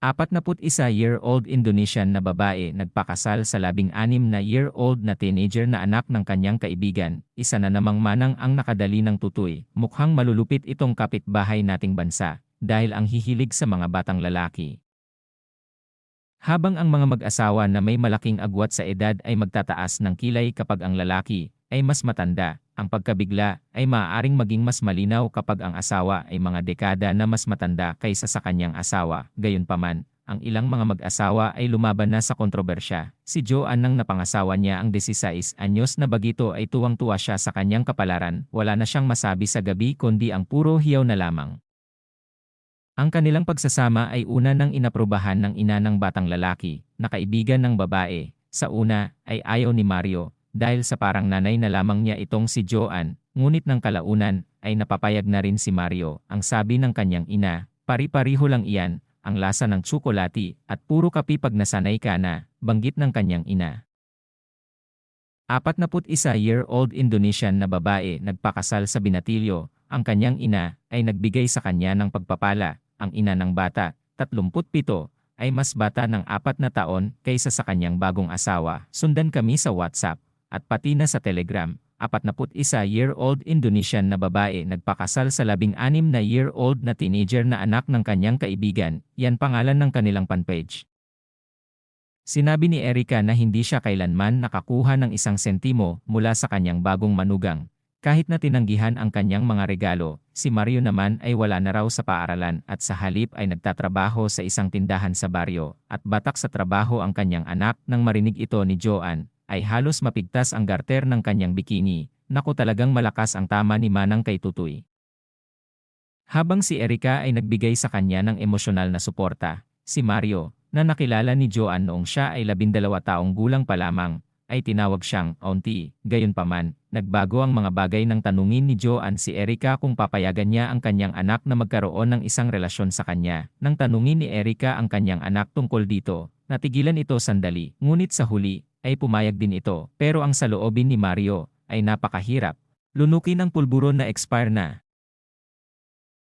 41-year-old Indonesian na babae nagpakasal sa 16-na-year-old na teenager na anak ng kanyang kaibigan. Isa na namang manang ang nakadali ng tutoy. Mukhang malulupit itong kapitbahay nating bansa dahil ang hihilig sa mga batang lalaki. Habang ang mga mag-asawa na may malaking agwat sa edad ay magtataas ng kilay kapag ang lalaki ay mas matanda, ang pagkabigla ay maaaring maging mas malinaw kapag ang asawa ay mga dekada na mas matanda kaysa sa kanyang asawa. Gayunpaman, ang ilang mga mag-asawa ay lumaban na sa kontrobersya. Si Joanne nang napangasawa niya ang 16 anyos na bagito ay tuwang-tuwa siya sa kanyang kapalaran. Wala na siyang masabi sa gabi kundi ang puro hiyaw na lamang. Ang kanilang pagsasama ay una nang inaprubahan ng ina ng batang lalaki, na kaibigan ng babae. Sa una ay ayaw ni Mario, dahil sa parang nanay na lamang niya itong si Joanne, ngunit ng kalaunan ay napapayag na rin si Mario. Ang sabi ng kanyang ina, pari-pariho lang iyan, ang lasa ng tsokolate at puro kape pag nasanay ka na, banggit ng kanyang ina. 41-year-old Indonesian na babae nagpakasal sa binatilyo. Ang kanyang ina ay nagbigay sa kanya ng pagpapala. Ang ina ng bata, 37, ay mas bata ng 4 na taon kaysa sa kanyang bagong asawa. Sundan kami sa WhatsApp at pati na sa Telegram. 41-year-old Indonesian na babae nagpakasal sa 16-na-year-old na teenager na anak ng kanyang kaibigan. Yan pangalan ng kanilang fanpage. Sinabi ni Erica na hindi siya kailanman nakakuha ng 1 sentimo mula sa kanyang bagong manugang. Kahit na tinanggihan ang kanyang mga regalo, si Mario naman ay wala na raw sa paaralan at sa halip ay nagtatrabaho sa isang tindahan sa baryo at batak sa trabaho ang kanyang anak. Nang marinig ito ni Joanne, ay halos mapigtas ang garter ng kanyang bikini. Naku, talagang malakas ang tama ni Manang kay Tutoy. Habang si Erica ay nagbigay sa kanya ng emosyonal na suporta, si Mario, na nakilala ni Joanne noong siya ay 12 taong gulang pa lamang, ay tinawag siyang auntie. Gayunpaman, nagbago ang mga bagay nang tanungin ni Joanne si Erica kung papayagan niya ang kanyang anak na magkaroon ng isang relasyon sa kanya. Nang tanungin ni Erica ang kanyang anak tungkol dito, natigilan ito sandali, ngunit sa huli, ay pumayag din ito. Pero ang saloobin ni Mario ay napakahirap. Lunukin ang pulburon na expire na.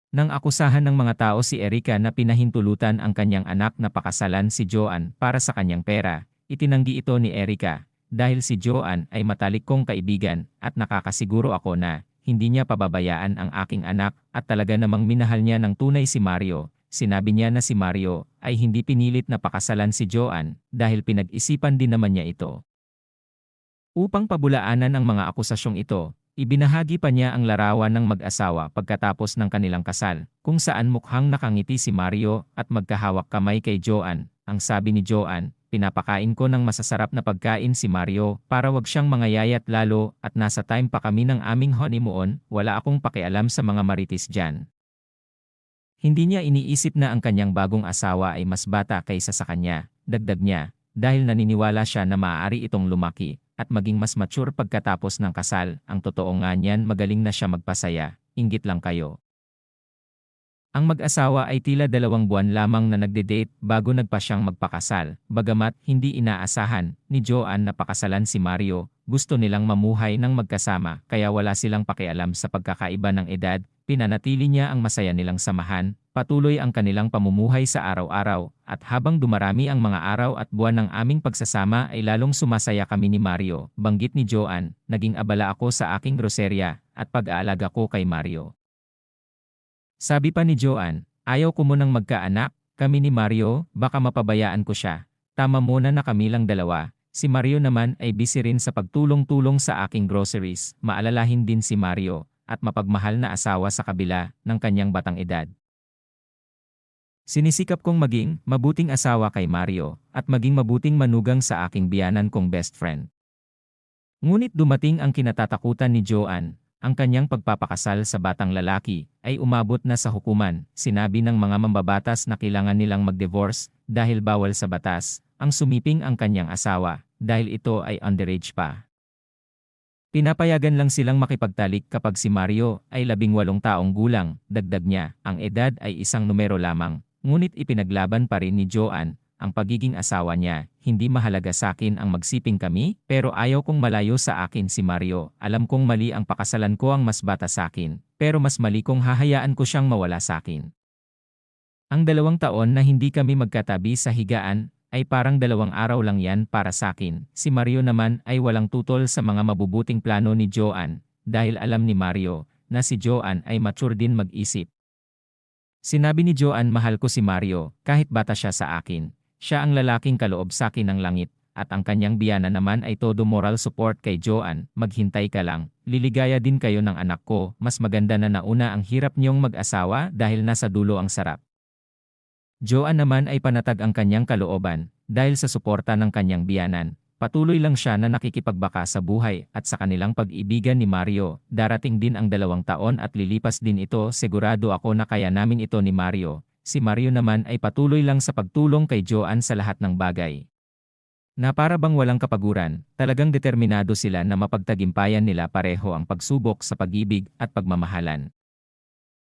Nang akusahan ng mga tao si Erica na pinahintulutan ang kanyang anak na pakasalan si Joanne para sa kanyang pera, itinanggi ito ni Erica. Dahil si Joanne ay matalik kong kaibigan at nakakasiguro ako na hindi niya pababayaan ang aking anak at talaga namang minahal niya ng tunay si Mario. Sinabi niya na si Mario ay hindi pinilit na pakasalan si Joanne dahil pinag-isipan din naman niya ito. Upang pabulaanan ang mga akusasyong ito, ibinahagi pa niya ang larawan ng mag-asawa pagkatapos ng kanilang kasal, kung saan mukhang nakangiti si Mario at magkahawak kamay kay Joanne. Ang sabi ni Joanne, pinapakain ko ng masasarap na pagkain si Mario para wag siyang mangayayat lalo at nasa time pa kami ng aming honeymoon, wala akong pakialam sa mga marites dyan. Hindi niya iniisip na ang kanyang bagong asawa ay mas bata kaysa sa kanya, dagdag niya, dahil naniniwala siya na maaari itong lumaki at maging mas mature pagkatapos ng kasal. Ang totoo nga niyan, magaling na siya magpasaya, inggit lang kayo. Ang mag-asawa ay tila 2 buwan lamang na nagde-date bago nagpa siyang magpakasal. Bagamat hindi inaasahan ni Joanne na pakasalan si Mario, gusto nilang mamuhay ng magkasama kaya wala silang pakialam sa pagkakaiba ng edad. Pinanatili niya ang masaya nilang samahan, patuloy ang kanilang pamumuhay sa araw-araw, at habang dumarami ang mga araw at buwan ng aming pagsasama ay lalong sumasaya kami ni Mario. Banggit ni Joanne, naging abala ako sa aking groserya at pag-aalaga ko kay Mario. Sabi pa ni Joanne, ayaw ko munang magkaanak, kami ni Mario, baka mapabayaan ko siya. Tama muna na kami lang dalawa. Si Mario naman ay busy rin sa pagtulong-tulong sa aking groceries. Maalalahin din si Mario at mapagmahal na asawa sa kabila ng kanyang batang edad. Sinisikap kong maging mabuting asawa kay Mario at maging mabuting manugang sa aking biyanan kong best friend. Ngunit dumating ang kinatatakutan ni Joanne. Ang kanyang pagpapakasal sa batang lalaki ay umabot na sa hukuman. Sinabi ng mga mambabatas na kailangan nilang mag-divorce dahil bawal sa batas ang sumiping ang kanyang asawa dahil ito ay underage pa. Pinapayagan lang silang makipagtalik kapag si Mario ay 18 taong gulang. Dagdag niya, ang edad ay isang numero lamang. Ngunit ipinaglaban pa rin ni Joanne ang pagiging asawa niya. Hindi mahalaga sa akin ang magsiping kami, pero ayaw kong malayo sa akin si Mario. Alam kong mali ang pakasalan ko ang mas bata sa akin, pero mas mali kong hahayaan ko siyang mawala sa akin. Ang 2 taon na hindi kami magkatabi sa higaan, ay parang 2 araw lang yan para sakin. Si Mario naman ay walang tutol sa mga mabubuting plano ni Joanne, dahil alam ni Mario, na si Joanne ay mature din mag-isip. Sinabi ni Joanne, mahal ko si Mario, kahit bata siya sa akin. Siya ang lalaking kaloob sa akin ng langit, at ang kanyang biyana naman ay todo moral support kay Joanne. Maghintay ka lang, liligaya din kayo ng anak ko, mas maganda na nauna ang hirap niyong mag-asawa dahil nasa dulo ang sarap. Joanne naman ay panatag ang kanyang kalooban, dahil sa suporta ng kanyang biyanan. Patuloy lang siya na nakikipagbaka sa buhay at sa kanilang pag-ibigan ni Mario. Darating din ang 2 taon at lilipas din ito, sigurado ako na kaya namin ito ni Mario. Si Mario naman ay patuloy lang sa pagtulong kay Joanne sa lahat ng bagay. Na para bang walang kapaguran, talagang determinado sila na mapagtagimpayan nila pareho ang pagsubok sa pag-ibig at pagmamahalan.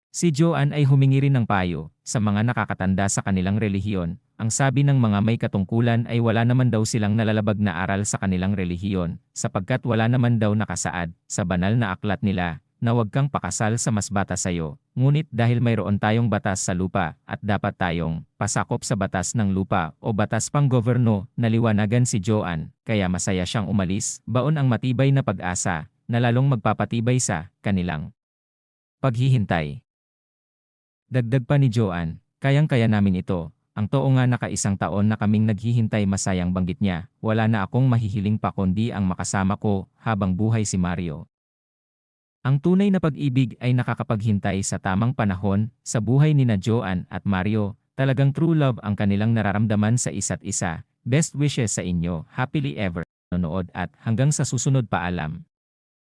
Si Joanne ay humingi rin ng payo sa mga nakakatanda sa kanilang relihiyon. Ang sabi ng mga may katungkulan ay wala naman daw silang nalalabag na aral sa kanilang relihiyon, sapagkat wala naman daw nakasaad sa banal na aklat nila na huwag kang pakasal sa mas bata sayo. Ngunit dahil mayroon tayong batas sa lupa at dapat tayong pasakop sa batas ng lupa o batas pang goberno, naliwanagan si Joanne, kaya masaya siyang umalis. Baon ang matibay na pag-asa na lalong magpapatibay sa kanilang paghihintay. Dagdag pa ni Joanne, kayang-kaya namin ito. Ang too nga naka-1 taon na kaming naghihintay, masayang banggit niya. Wala na akong mahihiling pa kundi ang makasama ko habang buhay si Mario. Ang tunay na pag-ibig ay nakakapaghintay sa tamang panahon sa buhay nina Joanne at Mario. Talagang true love ang kanilang nararamdaman sa isa't isa. Best wishes sa inyo. Happily ever. Nanonood at hanggang sa susunod, paalam.